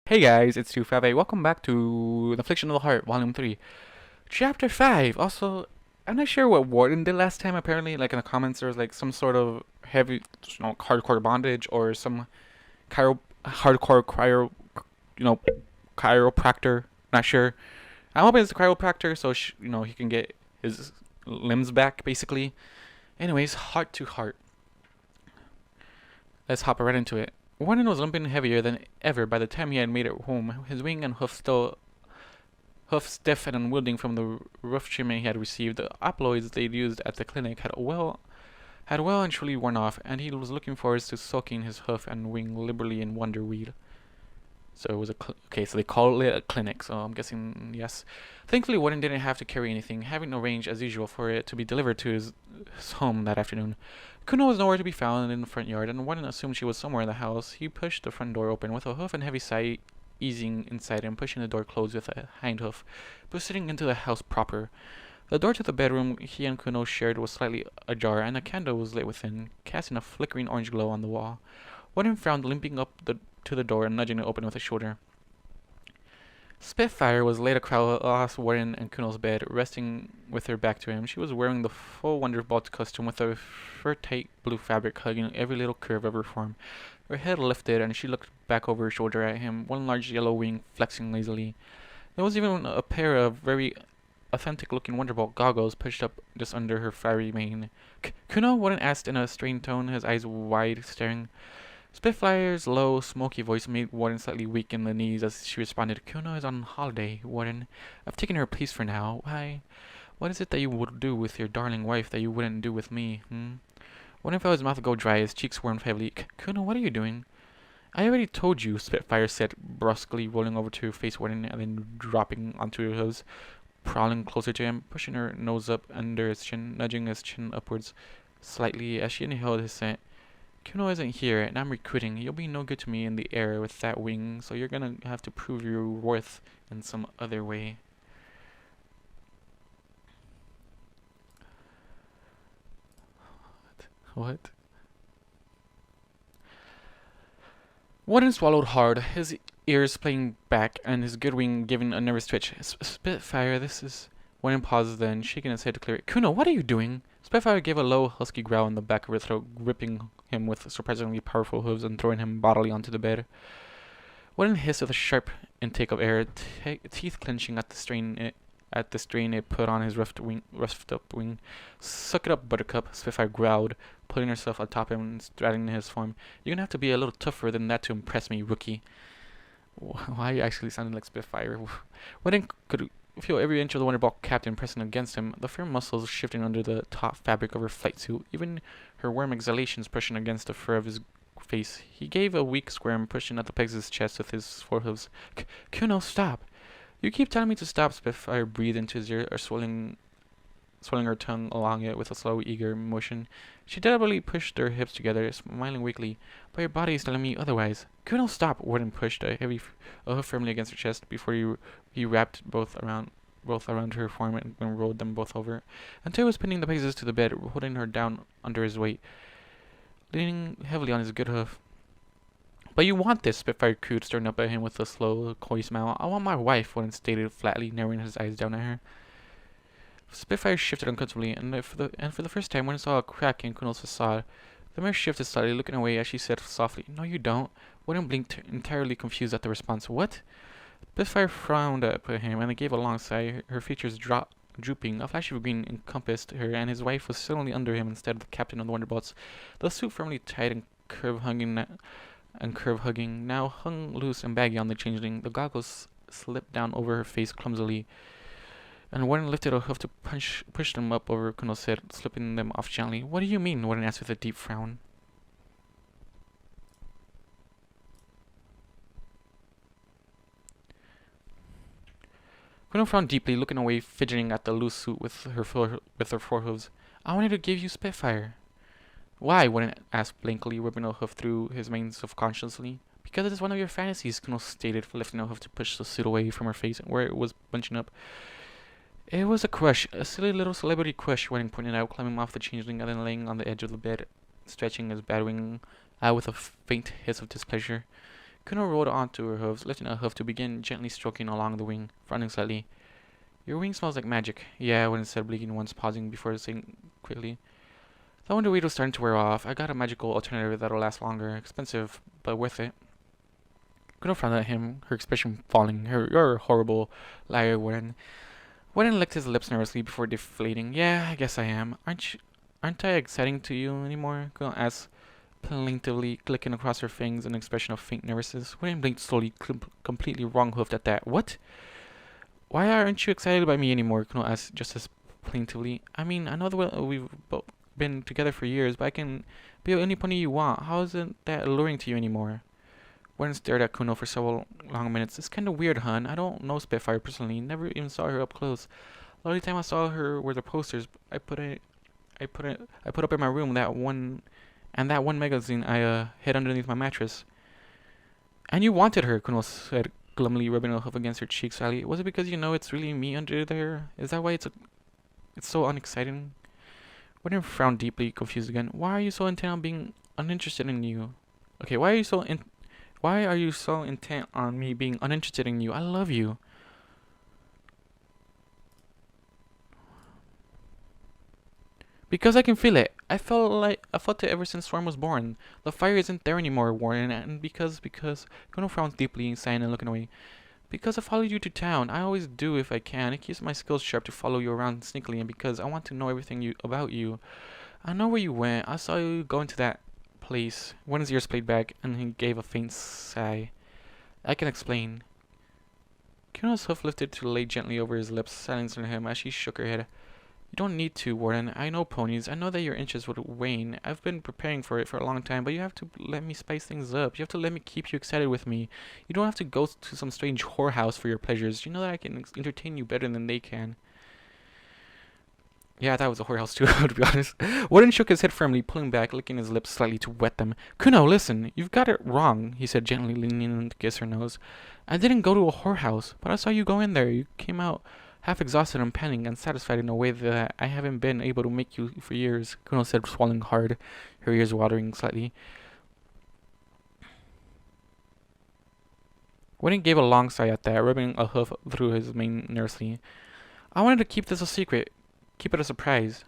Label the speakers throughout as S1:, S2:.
S1: Hey guys, it's Ch.5. Welcome back to The Affliction of the Heart, Vol.3. Chapter 5. Also, I'm not sure what Warden did last time. Apparently, like in the comments, there was like some sort of heavy, hardcore bondage or some hardcore chiropractor. Not sure. I'm hoping it's a chiropractor so, he can get his limbs back, basically. Anyways, heart to heart. Let's hop right into it. Warden was limping heavier than ever by the time he had made it home, his wing and hoof stiff and unwielding from the rough treatment he had received. The opioids they'd used at the clinic had well and truly worn off, and he was looking forward to soaking his hoof and wing liberally in wonder weed. So it was so they call it a clinic, so I'm guessing yes. Thankfully, Warden didn't have to carry anything, having arranged as usual for it to be delivered to his home that afternoon. Kuno was nowhere to be found in the front yard, and Warden assumed she was somewhere in the house. He pushed the front door open with a hoof and heavy sigh, easing inside and pushing the door closed with a hind hoof, proceeding into the house proper. The door to the bedroom he and Kuno shared was slightly ajar, and a candle was lit within, casting a flickering orange glow on the wall. Warden frowned, limping up to the door and nudging it open with a shoulder. Spitfire was laid across Warden and Kuno's bed, resting with her back to him. She was wearing the full Wonderbolt costume with a fur-tight blue fabric hugging every little curve of her form. Her head lifted, and she looked back over her shoulder at him, one large yellow wing flexing lazily. There was even a pair of very authentic-looking Wonderbolt goggles pushed up just under her fiery mane. Kuno? Warden asked in a strained tone, his eyes wide, staring. Spitfire's low, smoky voice made Warden slightly weak in the knees as she responded. Kuno is on holiday, Warden. I've taken her place for now. Why? What is it that you would do with your darling wife that you wouldn't do with me, Warden felt his mouth go dry, his cheeks warmed heavily. Kuno, what are you doing? I already told you, Spitfire said brusquely, rolling over to face Warden and then dropping onto her hooves, prowling closer to him, pushing her nose up under his chin, nudging his chin upwards slightly as she inhaled his scent. Kuno isn't here, and I'm recruiting. You'll be no good to me in the air with that wing, so you're gonna have to prove your worth in some other way. What? Warden swallowed hard, his ears playing back, and his good wing giving a nervous twitch. Spitfire, this is... Warden paused then, shaking his head to clear it. Kuno, what are you doing? Spitfire gave a low, husky growl in the back of her throat, gripping him with surprisingly powerful hooves and throwing him bodily onto the bed. Warden hissed with a sharp intake of air, teeth clenching at the strain it put on his roughed up wing. Suck it up, Buttercup, Spitfire growled, pulling herself atop him and straddling his form. You're gonna have to be a little tougher than that to impress me, rookie. Why are you actually sounding like Spitfire? Warden could feel every inch of the Wonderbolt captain pressing against him, the firm muscles shifting under the taut fabric of her flight suit, even her warm exhalations pushing against the fur of his face. He gave a weak squirm, pushing at the Pegasus' chest with his forehooves. Kuno, stop! You keep telling me to stop, Spitfire breathed into his ear, swirling her tongue along it with a slow, eager motion. She deliberately pushed her hips together, smiling weakly. But your body is telling me otherwise. Kuno, stop! Warden pushed a hoof firmly against her chest before he wrapped both around her form and rolled them both over, until he was pinning the Pegasus to the bed, holding her down under his weight, leaning heavily on his good hoof. But you want this, Spitfire cooed, staring up at him with a slow, coy smile. I want my wife, Warden stated flatly, narrowing his eyes down at her. Spitfire shifted uncomfortably, and for the first time, Warden saw a crack in Kuno's facade. The mirror shifted slightly, looking away as she said softly, No, you don't. Warden blinked, entirely confused at the response. What? Spitfire frowned up at him, and gave a long sigh, her features drooping. A flash of green encompassed her, and his wife was suddenly under him instead of the captain of the Wonderbolts. The suit firmly tight and curve hugging, now hung loose and baggy on the changeling. The goggles slipped down over her face clumsily, and Warden lifted a hoof to push them up over Kuno's head, slipping them off gently. What do you mean? Warden asked with a deep frown. Kuno frowned deeply, looking away, fidgeting at the loose suit with her forehooves. I wanted to give you Spitfire. Why? Warden asked blankly, whipping a hoof through his mane subconsciously. Because it is one of your fantasies, Kuno stated, lifting a hoof to push the suit away from her face, where it was bunching up. It was a crush, a silly little celebrity crush, Warden pointed out, climbing off the changeling and then laying on the edge of the bed, stretching his bat wing out with a faint hiss of displeasure. Kuno rolled onto her hooves, lifting a hoof to begin gently stroking along the wing, frowning slightly. Your wing smells like magic. Yeah, Warden said, blinking once, pausing before saying quickly. The wonder weight was starting to wear off. I got a magical alternative that'll last longer. Expensive, but worth it. Kuno frowned at him, her expression falling. You're a horrible liar, Warden. Warden licked his lips nervously before deflating. Yeah, I guess I am. Aren't I exciting to you anymore? Kuno asked plaintively, clicking across her fangs an expression of faint nervousness. Warden blinked slowly, completely wrong-hoofed at that. What? Why aren't you excited by me anymore? Kuno asked just as plaintively. I mean, I know that we've both been together for years, but I can be any pony you want. How isn't that alluring to you anymore? Warden stared at Kuno for several long minutes. It's kind of weird, hun. I don't know Spitfire personally. Never even saw her up close. The only time I saw her were the posters I put up in my room. That one magazine I hid underneath my mattress. And you wanted her, Kuno said glumly, rubbing a hoof against her cheek slightly. Was it because you know it's really me under there? Is that why it's so unexciting? Warden frowned deeply, confused again. Why are you so intent on being uninterested in you? Okay, why are you so intent on me being uninterested in you? I love you. Because I can feel it. I felt it ever since Storm was born. The fire isn't there anymore, Warden, and because Kuno frowns deeply, sighing and looking away. Because I followed you to town. I always do if I can. It keeps my skills sharp to follow you around sneakily, and because I want to know everything about you. I know where you went. I saw you go into that place. Warden's ears played back, and he gave a faint sigh. I can explain. Kuno's hoof lifted to lay gently over his lips, silencing him as she shook her head. You don't need to, Warden. I know ponies. I know that your interest would wane. I've been preparing for it for a long time, but you have to let me spice things up. You have to let me keep you excited with me. You don't have to go to some strange whorehouse for your pleasures. You know that I can entertain you better than they can. Yeah, that was a whorehouse too, to be honest. Warden shook his head firmly, pulling back, licking his lips slightly to wet them. Kuno, listen. You've got it wrong, he said, gently leaning in to kiss her nose. I didn't go to a whorehouse, but I saw you go in there. You came out half exhausted and panting, unsatisfied in a way that I haven't been able to make you for years, Kuno said, swallowing hard, her ears watering slightly. Warden gave a long sigh at that, rubbing a hoof through his mane nervously. I wanted to keep this a secret. Keep it a surprise.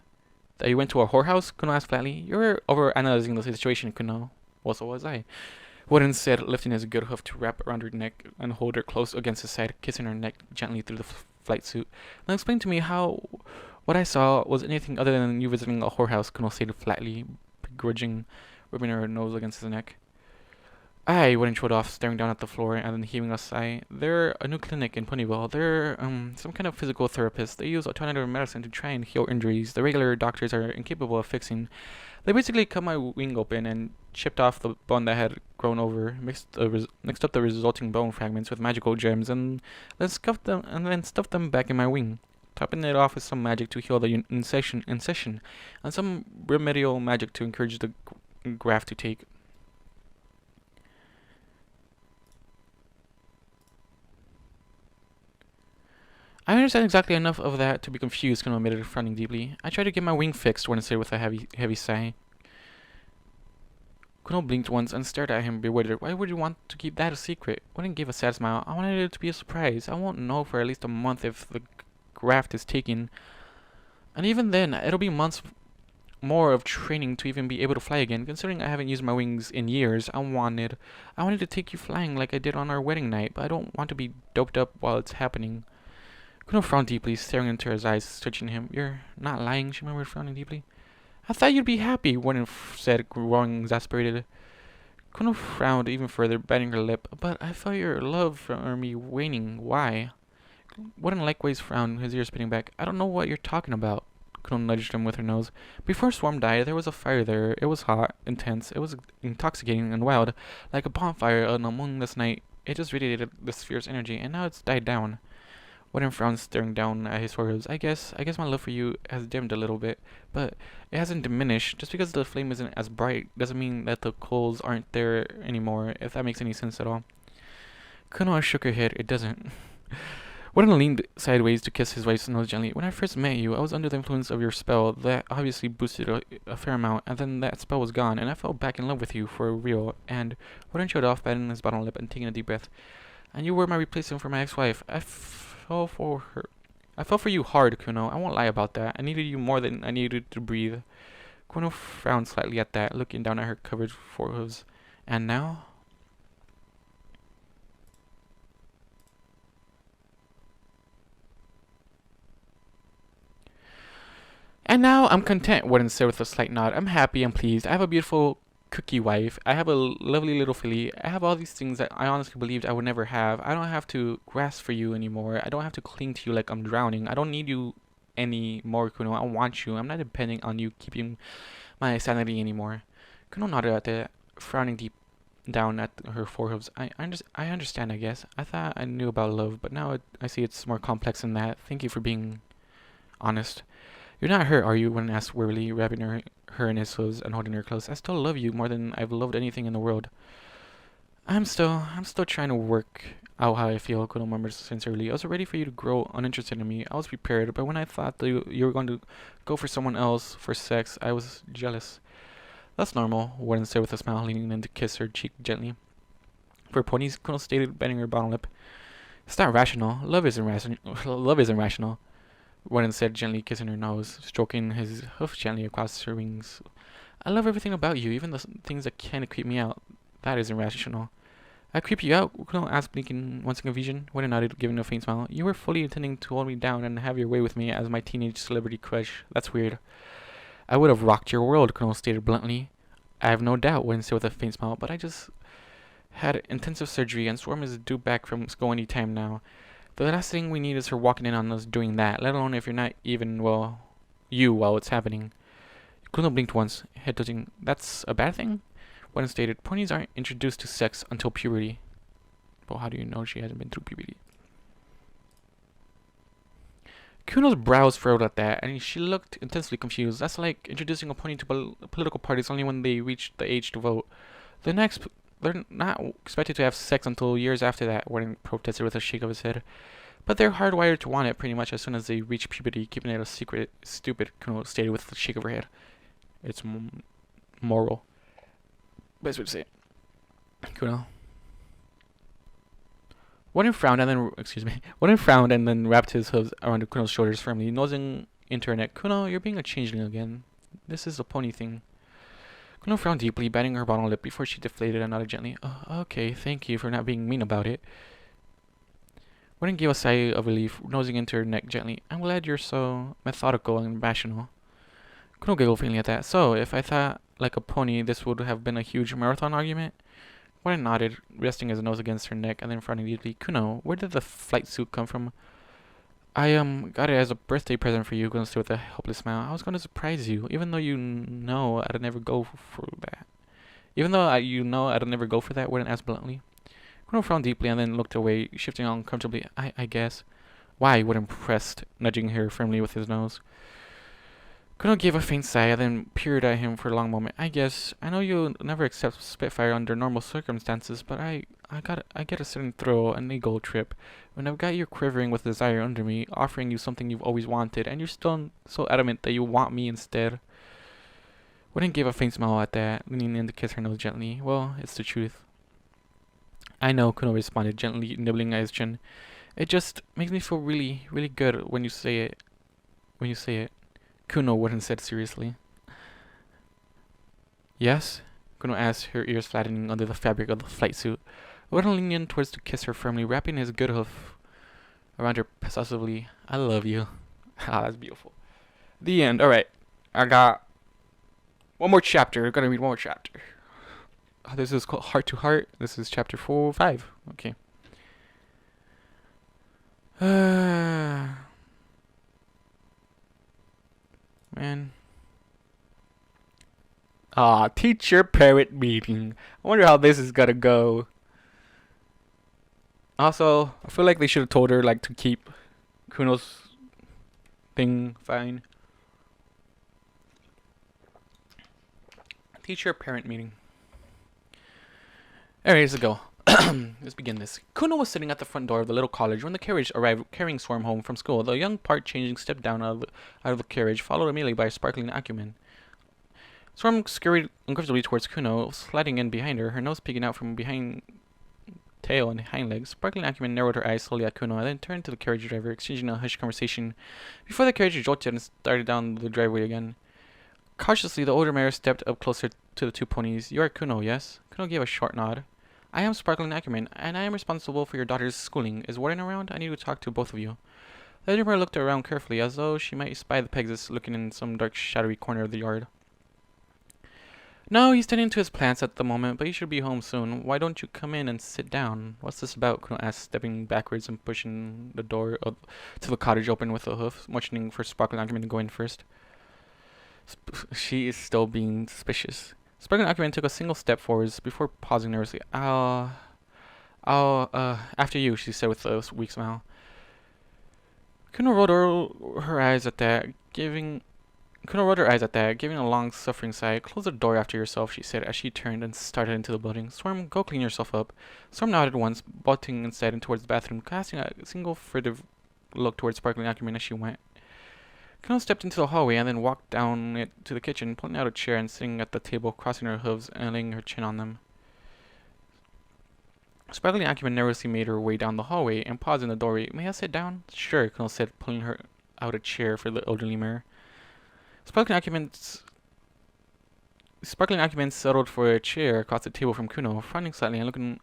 S1: That you went to a whorehouse? Kuno asked flatly. You're over-analyzing the situation, Kuno. Well, so was I. Warden said, lifting his good hoof to wrap around her neck and hold her close against his side, kissing her neck gently through the flight suit. Now explain to me how what I saw was anything other than you visiting a whorehouse, Kuno said flatly, begrudging, rubbing her nose against his neck. I wouldn't showed off, staring down at the floor and then heaving a sigh. They're a new clinic in Ponyville. They're some kind of physical therapist. They use alternative medicine to try and heal injuries the regular doctors are incapable of fixing. They basically cut my wing open and chipped off the bone that had grown over, mixed up the resulting bone fragments with magical gems, and then stuffed them back in my wing, topping it off with some magic to heal the incision, and some remedial magic to encourage the graft to take. I understand exactly enough of that to be confused, Kuno admitted, frowning deeply. I tried to get my wing fixed, Warden said with a heavy sigh. Kuno blinked once and stared at him bewildered. Why would you want to keep that a secret? Warden gave a sad smile. I wanted it to be a surprise. I won't know for at least a month if the graft is taken. And even then, it'll be months more of training to even be able to fly again. Considering I haven't used my wings in years, I wanted to take you flying like I did on our wedding night, but I don't want to be doped up while it's happening. Kuno frowned deeply, staring into his eyes, searching him. You're not lying, she murmured, frowning deeply. I thought you'd be happy, Warden said, growing exasperated. Kuno frowned even further, biting her lip. But I felt your love for me waning. Why? Warden likewise frowned, his ears spitting back. I don't know what you're talking about. Kuno nudged him with her nose. Before Swarm died, there was a fire there. It was hot, intense. It was intoxicating and wild, like a bonfire on a moonless night. It just radiated this fierce energy, and now it's died down. Warden frowned, staring down at his forehead. I guess my love for you has dimmed a little bit, but it hasn't diminished. Just because the flame isn't as bright doesn't mean that the coals aren't there anymore, if that makes any sense at all. Kuno shook her head. It doesn't. Warden leaned sideways to kiss his wife's nose gently. When I first met you, I was under the influence of your spell. That obviously boosted a fair amount, and then that spell was gone, and I fell back in love with you for real. And Warden showed off, biting his bottom lip and taking a deep breath. And you were my replacement for my ex-wife. I fell for her. I fell for you hard, Kuno. I won't lie about that. I needed you more than I needed to breathe. Kuno frowned slightly at that, looking down at her covered forehead. And now? And now I'm content, Warden said with a slight nod. I'm happy, I'm pleased. I have a beautiful cookie wife. I have a lovely little filly. I have all these things that I honestly believed I would never have. I don't have to grasp for you anymore. I don't have to cling to you like I'm drowning. I don't need you anymore, Kuno. I want you. I'm not depending on you keeping my sanity anymore. Kuno nodded at that, frowning deep down at her forehead. I understand, I guess. I thought I knew about love, but now I see it's more complex than that. Thank you for being honest. You're not hurt, are you? Warden asked wearily, wrapping her in his hooves and holding her close. I still love you more than I've loved anything in the world. I'm still trying to work out how I feel, Kuno murmured sincerely. I was ready for you to grow uninterested in me. I was prepared, but when I thought that you were going to go for someone else for sex, I was jealous. That's normal, Warden said with a smile, leaning in to kiss her cheek gently. For ponies, Kuno stated, biting her bottom lip. It's not rational. Love isn't rational. Warden said, gently kissing her nose, stroking his hoof gently across her wings. I love everything about you, even the things that kind of creep me out. That isn't rational. I creep you out? Kuno asked, blinking once in confusion. Warden nodded, giving a faint smile. You were fully intending to hold me down and have your way with me as my teenage celebrity crush. That's weird. I would have rocked your world, Kuno stated bluntly. I have no doubt, Warden said with a faint smile, but I just had intensive surgery and Swarm is due back from school any time now. The last thing we need is her walking in on us doing that, let alone if you're not even, well, you while it's happening. Kuno blinked once, head tilting. That's a bad thing? Warden stated, ponies aren't introduced to sex until puberty. Well, how do you know she hasn't been through puberty? Kuno's brows furrowed at that, and she looked intensely confused. That's like introducing a pony to political parties only when they reach the age to vote. They're not expected to have sex until years after that, Warden protested with a shake of his head. But they're hardwired to want it pretty much as soon as they reach puberty, keeping it a secret. Stupid, Kuno stated with a shake of her head. It's moral. Best way to say it. Kuno. Warden frowned and then wrapped his hooves around Kuno's shoulders firmly, nosing into her neck. Kuno, you're being a changeling again. This is a pony thing. Kuno frowned deeply, biting her bottom lip before she deflated and nodded gently. Oh, okay, thank you for not being mean about it. Warden gave a sigh of relief, nosing into her neck gently. I'm glad you're so methodical and rational. Kuno giggled faintly at that. So, if I thought like a pony, this would have been a huge marathon argument? Warden nodded, resting his nose against her neck and then frowning deeply. Kuno, where did the flight suit come from? I got it as a birthday present for you, Kuno said with a helpless smile. I was going to surprise you, even though you know I'd never go for that. I'd never go for that, Warden asked bluntly. Kuno frowned deeply and then looked away, shifting uncomfortably. I guess. Why? Warden pressed, nudging her firmly with his nose. Kuno gave a faint sigh and then peered at him for a long moment. I guess. I know you'll never accept Spitfire under normal circumstances, but I get a certain thrill, an ego trip, when I've got you quivering with desire under me, offering you something you've always wanted, and you're still so adamant that you want me instead. Warden gave a faint smile at that, leaning in to kiss her nose gently. Well, it's the truth. I know, Kuno responded, gently nibbling at his chin. It just makes me feel really, really good when you say it. Kuno, Warden said seriously. Yes? Kuno asked, her ears flattening under the fabric of the flight suit. Warden leaned in towards to kiss her firmly, wrapping his good hoof around her possessively. I love you. Ah, that's beautiful. The end. Alright. I got one more chapter. I'm gonna read one more chapter. This is called Heart to Heart. This is chapter 5. Okay. Man. Teacher parent meeting. I wonder how this is gonna go. Also, I feel like they should have told her like to keep Kuno's thing fine. Teacher parent meeting. Alright, let's go. Let's begin this. Kuno was sitting at the front door of the little college when the carriage arrived carrying Swarm home from school. The young part-changing stepped down out of the carriage, followed immediately by a sparkling acumen. Swarm scurried uncomfortably towards Kuno, sliding in behind her, her nose peeking out from behind tail and hind legs. Sparkling acumen narrowed her eyes slowly at Kuno and then turned to the carriage driver, exchanging a hushed conversation before the carriage jolted and started down the driveway again. Cautiously, the older mare stepped up closer to the two ponies. You are Kuno, yes? Kuno gave a short nod. I am Sparkling Acumen, and I am responsible for your daughter's schooling. Is Warden around? I need to talk to both of you. The older mare looked around carefully, as though she might spy the Pegasus lurking in some dark, shadowy corner of the yard. No, he's tending to his plants at the moment, but he should be home soon. Why don't you come in and sit down? What's this about? Kuno asked, stepping backwards and pushing the door to the cottage open with a hoof, motioning for Sparkling Acumen to go in first. She is still being suspicious. Sparkling Acumen took a single step forwards before pausing nervously. After you, she said with a weak smile. Kuno rolled her eyes at that, giving a long, suffering sigh. Close the door after yourself, she said as she turned and started into the building. Swarm, go clean yourself up. Swarm nodded once, bolting instead and towards the bathroom, casting a single furtive look towards Sparkling Acumen as she went. Kuno stepped into the hallway and then walked down it to the kitchen, pulling out a chair and sitting at the table, crossing her hooves and laying her chin on them. Sparkling Acumen nervously made her way down the hallway and paused in the doorway. May I sit down? Sure, Kuno said, pulling her out a chair for the elderly mare. Sparkling Acumen settled for a chair across the table from Kuno, frowning slightly and looking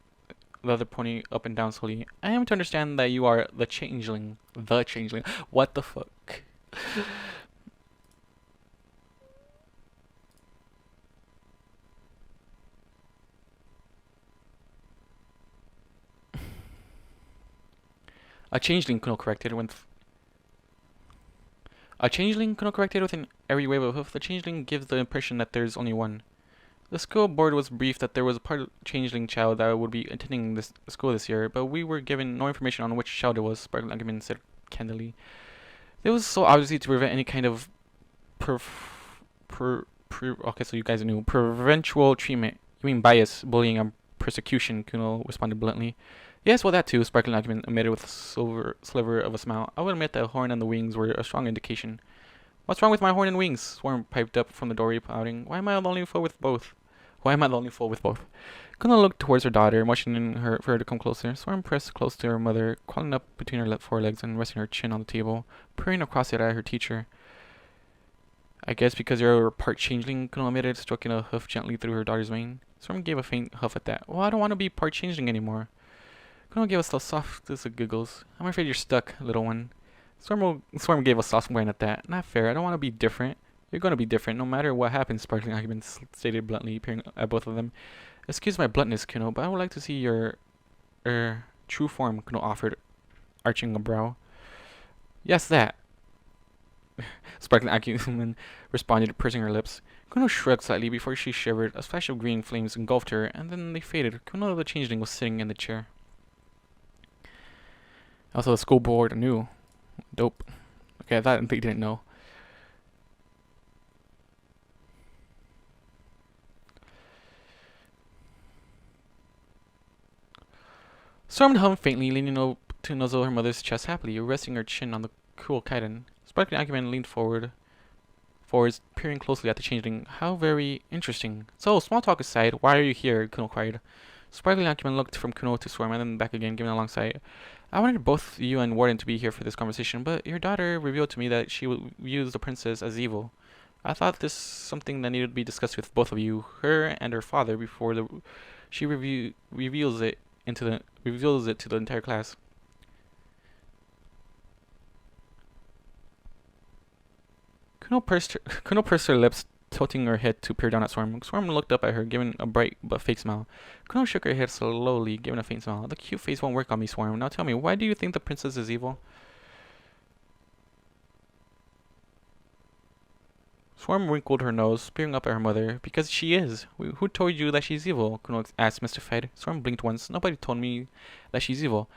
S1: the other pony up and down slowly. I am to understand that you are the changeling. The changeling. What the fuck? A changeling, Kuno corrected with an airy wave of hoof. The changeling gives the impression that there's only one. The school board was briefed that there was a part changeling child that would be attending this school this year, but we were given no information on which child it was, Sparkling Acumen said candidly. It was so obviously to prevent any kind of okay, so you guys knew. Preventual treatment. You mean bias, bullying, and persecution, Kuno responded bluntly. Yes, well that too, Sparkling Acumen admitted with a sliver of a smile. I would admit that the horn and the wings were a strong indication. What's wrong with my horn and wings? Swarm piped up from the doorway, pouting. Why am I the only fool with both? Kuno looked towards her daughter, motioning for her to come closer. Swarm pressed close to her mother, crawling up between her forelegs and resting her chin on the table, peering across it at her teacher. I guess because you're part changeling, Kuno admitted, stroking a hoof gently through her daughter's mane. Swarm gave a faint huff at that. Well, I don't want to be part changeling anymore. Kuno gave us the softest of giggles. I'm afraid you're stuck, little one. Swarm gave a soft whine at that. Not fair, I don't want to be different. You're going to be different, no matter what happens, Sparkling Acumen stated bluntly, peering at both of them. Excuse my bluntness, Kuno, but I would like to see your, true form, Kuno offered, arching a brow. Yes, that. Sparkling Acumen responded, pursing her lips. Kuno shrugged slightly before she shivered. A flash of green flames engulfed her, and then they faded. Kuno the changeling was sitting in the chair. Also, the school board knew. Dope. Okay, I thought they didn't know. Storm hummed faintly, leaning over to nuzzle her mother's chest happily, resting her chin on the cool chitin. Sparkling Acumen leaned forwards, peering closely at the changeling. How very interesting. So, small talk aside, why are you here? Kuno cried. Sparkling Acumen looked from Kuno to Swarm and then back again, giving a long sigh. I wanted both you and Warden to be here for this conversation, but your daughter revealed to me that she views the princess as evil. I thought this something that needed to be discussed with both of you, her and her father, before she reveals it to the entire class. Kuno pursed her lips, tilting her head to peer down at Swarm. Swarm looked up at her, giving a bright but fake smile. Kuno shook her head slowly, giving a faint smile. The cute face won't work on me, Swarm. Now tell me, why do you think the princess is evil? Swarm wrinkled her nose, peering up at her mother. Because she is. Who told you that she's evil? Kuno asked, mystified. Swarm blinked once. Nobody told me that she's evil.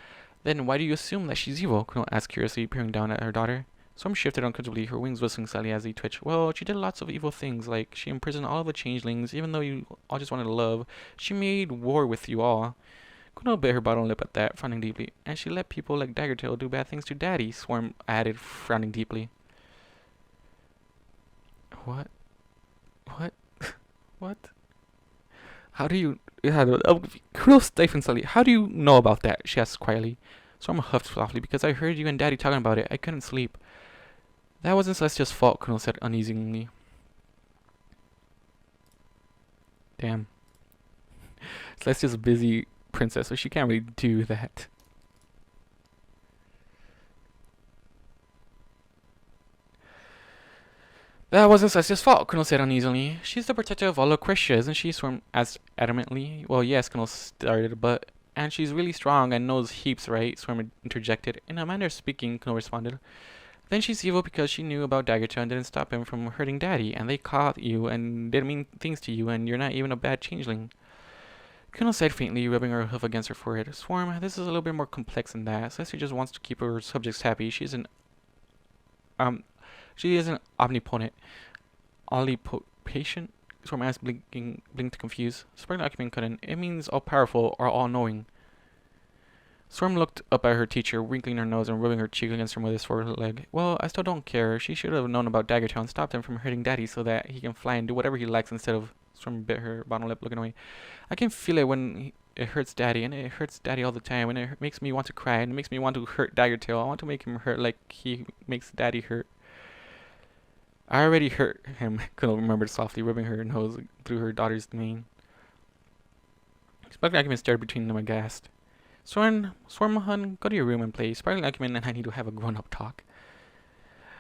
S1: Then why do you assume that she's evil? Kuno asked curiously, peering down at her daughter. Swarm shifted uncomfortably, her wings whistling slightly as they twitched. Well, she did lots of evil things, like she imprisoned all of the changelings, even though you all just wanted to love. She made war with you all. Kuno bit her bottom lip at that, frowning deeply. And she let people like Daggertail do bad things to Daddy, Swarm added, frowning deeply. What? What? What? How do you... Kuno stiffened slightly. How do you know about that? She asked quietly. Swarm huffed softly. Because I heard you and Daddy talking about it. I couldn't sleep. That wasn't Celestia's fault, Kuno said uneasily. Damn. Celestia's a busy princess, so she can't really do that. That wasn't Celestia's fault, Kuno said uneasily. She's the protector of all Lucretia, isn't she? Swarm asked adamantly. Well, yes, Kuno started, but... And she's really strong and knows heaps, right? Swarm interjected. In a manner of speaking, Kuno responded. Then she's evil because she knew about Daggertail and didn't stop him from hurting Daddy, and they caught you and did mean things to you, and you're not even a bad changeling. Kuno sighed faintly, rubbing her hoof against her forehead. Swarm, this is a little bit more complex than that. Celestia just wants to keep her subjects happy. She isn't omnipotent. Omnipotient? Swarm asked, blinked confused. Sparkling Acumen couldn't. It means all-powerful or all-knowing. Swarm looked up at her teacher, wrinkling her nose and rubbing her cheek against her mother's foreleg. Well, I still don't care. She should have known about Daggertail and stopped him from hurting Daddy so that he can fly and do whatever he likes instead of... Swarm bit her bottom lip, looking away. I can feel it when it hurts Daddy, and it hurts Daddy all the time, and it makes me want to cry, and it makes me want to hurt Daggertail. I want to make him hurt like he makes Daddy hurt. I already hurt him, Kuno remembered softly, rubbing her nose through her daughter's mane. Sparkling Acumen stared between them aghast. Swarm, hun, go to your room and play. Sparkling Acumen and I need to have a grown-up talk.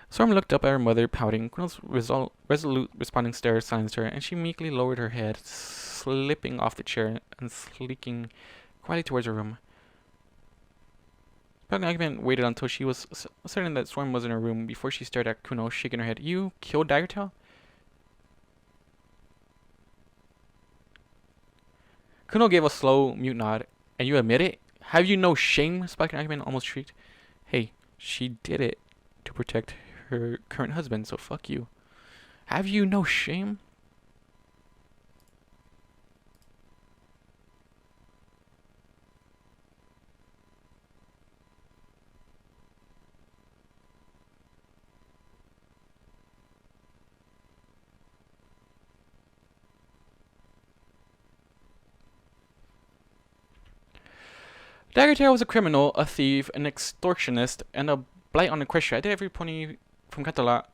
S1: Swarm looked up at her mother, pouting. Kuno's resolute responding stare silenced her, and she meekly lowered her head, slipping off the chair and slinking quietly towards her room. Sparkling Acumen waited until she was certain that Swarm was in her room before she stared at Kuno, shaking her head. You killed Daggertail? Kuno gave a slow, mute nod. And you admit it? Have you no shame? Sparkling Acumen almost shrieked. Hey, she did it to protect her current husband, so fuck you. Have you no shame? Daggertail was a criminal, a thief, an extortionist, and a blight on Lucretia. I did every pony from Catalat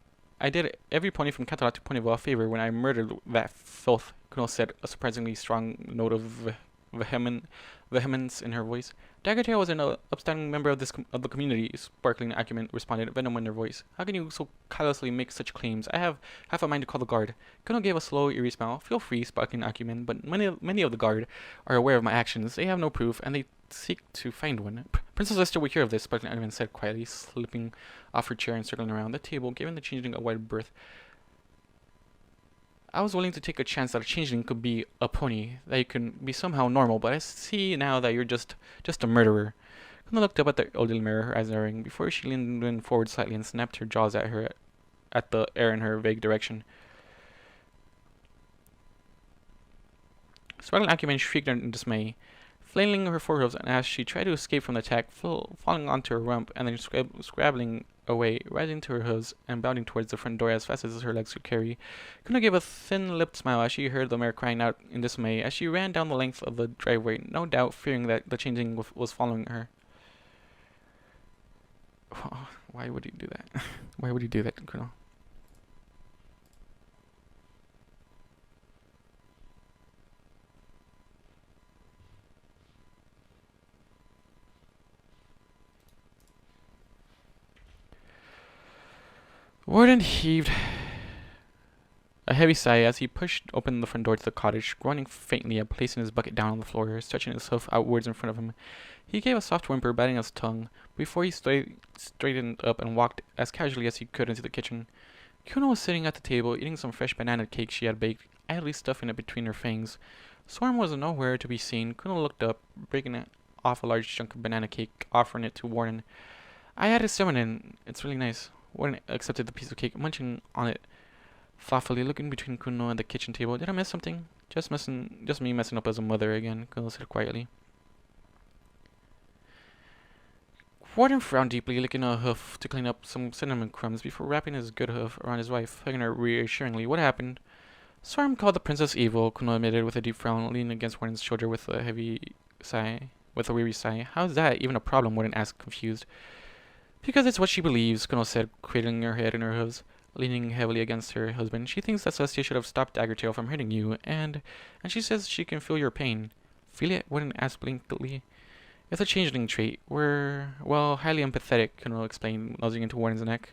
S1: to Ponyville a favor when I murdered that filth, Kuno said, a surprisingly strong note of vehemence in her voice. Daggertail was an upstanding member of the community, Sparkling Acumen responded, venom in her voice. How can you so callously make such claims? I have half a mind to call the guard. Kuno gave a slow, eerie smile. Feel free, Sparkling Acumen, but many of the guard are aware of my actions. They have no proof, and they seek to find one. Princess Esther will hear of this, Sparkling Acumen said quietly, slipping off her chair and circling around the table, giving the changeling a wide berth. I was willing to take a chance that a changeling could be a pony, that you could be somehow normal, but I see now that you're just a murderer. Kuno looked up at the elderly mirror, her eyes narrowing, before she leaned forward slightly and snapped her jaws at the air in her vague direction. Sparkling Acumen shrieked in dismay, flailing her forehooves, and as she tried to escape from the attack, falling onto her rump and then scrabbling away, rising to her hooves and bounding towards the front door as fast as her legs could carry. Kuno gave a thin-lipped smile as she heard the mare crying out in dismay as she ran down the length of the driveway, no doubt fearing that the changeling was following her. Why would he do that? Why would he do that, Kuno? Warden heaved a heavy sigh as he pushed open the front door to the cottage, groaning faintly and placing his bucket down on the floor, stretching his hoof outwards in front of him. He gave a soft whimper, biting his tongue, before he straightened up and walked as casually as he could into the kitchen. Kuno was sitting at the table, eating some fresh banana cake she had baked, idly stuffing it between her fangs. Swarm was nowhere to be seen. Kuno looked up, breaking off a large chunk of banana cake, offering it to Warden. I added cinnamon in. It's really nice. Warden accepted the piece of cake, munching on it thoughtfully, looking between Kuno and the kitchen table. Did I miss something? Just me messing up as a mother again, Kuno said quietly. Warden frowned deeply, licking a hoof to clean up some cinnamon crumbs before wrapping his good hoof around his wife, hugging her reassuringly. What happened? Storm called the princess evil, Kuno admitted with a deep frown, leaning against Warden's shoulder with a weary sigh. How's that even a problem? Warden asked, confused. Because it's what she believes, Kuno said, cradling her head in her hooves, leaning heavily against her husband. She thinks that Celestia should have stopped Daggertail from hurting you, and she says she can feel your pain. Feel it? Warden asked blinkily. It's a changeling trait. We're, well, highly empathetic, Kuno explained, nosing into Warden's neck,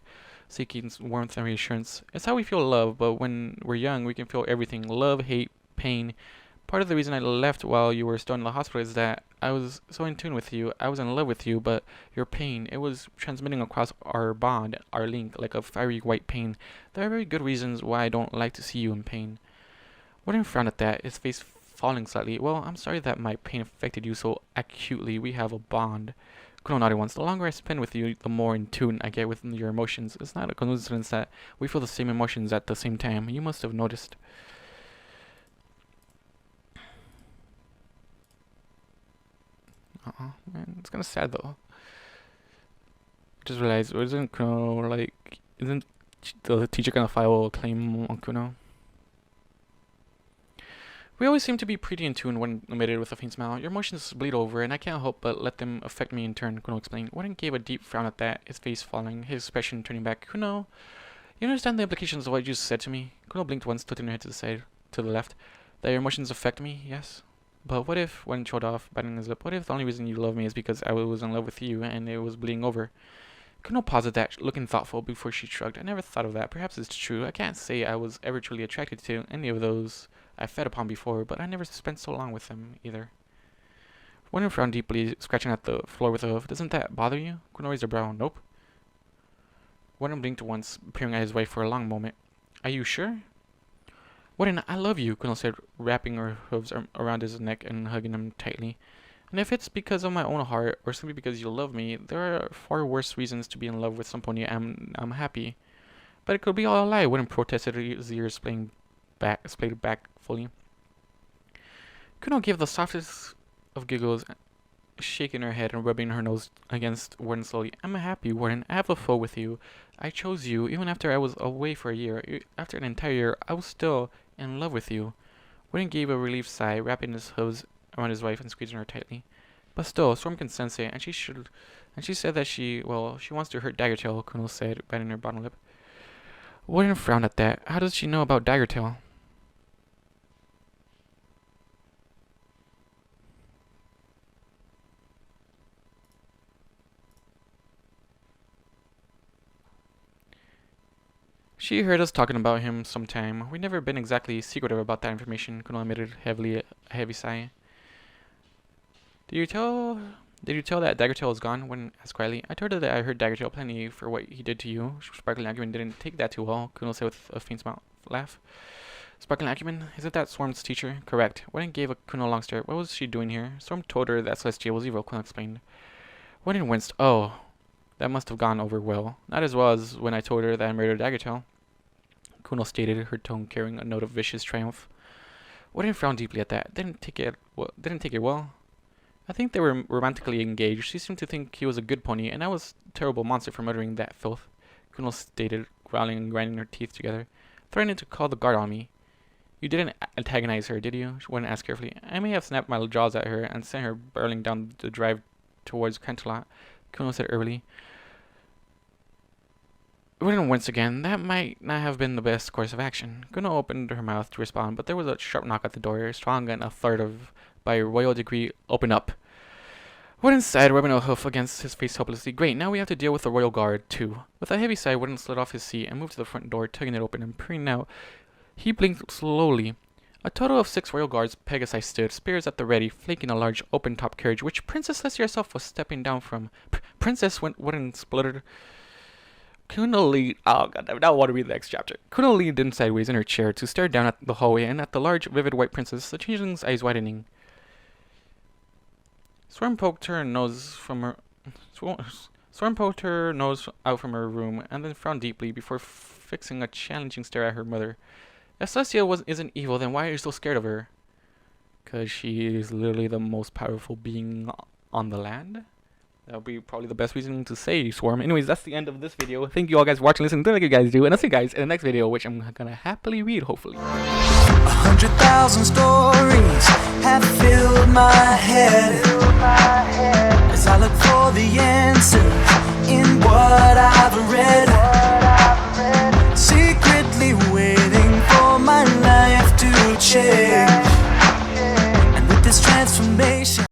S1: seeking warmth and reassurance. It's how we feel love, but when we're young, we can feel everything. Love, hate, pain. Part of the reason I left while you were still in the hospital is that I was so in tune with you. I was in love with you, but your pain, it was transmitting across our bond, our link, like a fiery white pain. There are very good reasons why I don't like to see you in pain. Warden frowned at that, his face falling slightly. Well, I'm sorry that my pain affected you so acutely. We have a bond. Kuno nodded once. The longer I spend with you, the more in tune I get with your emotions. It's not a coincidence that we feel the same emotions at the same time. You must have noticed. Man, it's kind of sad though. Just realized, isn't Kuno isn't the teacher gonna file a claim on Kuno? We always seem to be pretty in tune, when admitted with a faint smile. Your emotions bleed over, and I can't help but let them affect me in turn, Kuno explained. Warden gave a deep frown at that, his face falling, his expression turning back. Kuno, you understand the implications of what you just said to me? Kuno blinked once, tilting her head to the side, to the left. That your emotions affect me, yes? But what if, Warden showed off, biting his lip, what if the only reason you love me is because I was in love with you, and it was bleeding over? Kuno paused at that, looking thoughtful before she shrugged. I never thought of that. Perhaps it's true. I can't say I was ever truly attracted to any of those I fed upon before, but I never spent so long with them, either. Warden frowned deeply, scratching at the floor with a hoof. Doesn't that bother you? Kuno raised her brow. Nope. Warden blinked once, peering at his wife for a long moment. Are you sure? Warden, I love you, Kuno said, wrapping her hooves around his neck and hugging him tightly. And if it's because of my own heart, or simply because you love me, there are far worse reasons to be in love with somebody. I'm happy. But it could be all a lie, Warden protested, his ears played back fully. Kuno gave the softest of giggles, shaking her head and rubbing her nose against Warden slowly. I'm happy, Warden. I have a foe with you. I chose you, even after I was away for a year. After an entire year, I was still in love with you. Warden gave a relieved sigh, wrapping his hooves around his wife and squeezing her tightly. But still, Storm can sense it, and she said that she wants to hurt Daggertail, Kuno said, biting her bottom lip. Warden frowned at that. How does she know about Daggertail? She heard us talking about him sometime. We've never been exactly secretive about that information, Kuno admitted, a heavy sigh. Did you tell that Daggertail is gone? Warden asked quietly. I told her that I heard Daggertail plenty for what he did to you. Sparkling Acumen didn't take that too well, Kuno said with a faint laugh. Sparkling Acumen? Isn't that Storm's teacher? Correct. Warden gave a Kuno long stare. What was she doing here? Storm told her that Celestia was evil, Kuno explained. Warden winced. Oh, that must have gone over well. Not as well as when I told her that I murdered Daggertail, Kuno stated, her tone carrying a note of vicious triumph. Warden frowned deeply at that. Didn't take it well. I think they were romantically engaged. She seemed to think he was a good pony, and I was a terrible monster for murdering that filth, Kuno stated, growling and grinding her teeth together. Threatening to call the guard on me. You didn't antagonize her, did you? Warden asked carefully. I may have snapped my jaws at her and sent her barreling down the drive towards Cantalot, Kuno said early. Warden winced again. That might not have been the best course of action. Kuno opened her mouth to respond, but there was a sharp knock at the door, strong and authoritative by royal decree. Open up. Warden sighed, rubbing a hoof against his face hopelessly. Great, now we have to deal with the royal guard, too. With a heavy sigh, Warden slid off his seat and moved to the front door, tugging it open and peering out. He blinked slowly. A total of 6 royal guards, Pegasus stood, spears at the ready, flanking a large open-top carriage, which Princess Celestia herself was stepping down from. Princess, Warden spluttered. Kuno leaned. Oh god, I don't want to read the next chapter. Kuno leaned in sideways in her chair to stare down at the hallway and at the large, vivid white princess, the changeling's eyes widening. Storm poked her nose out from her room and then frowned deeply before fixing a challenging stare at her mother. If Celestia isn't evil, then why are you so scared of her? 'Cause she is literally the most powerful being on the land? That would be probably the best reason to say swarm. Anyways, that's the end of this video. Thank you all guys for watching, listening, doing like you guys do. And I'll see you guys in the next video, which I'm gonna happily read, hopefully.
S2: 100,000 stories have filled my head as I look for the answer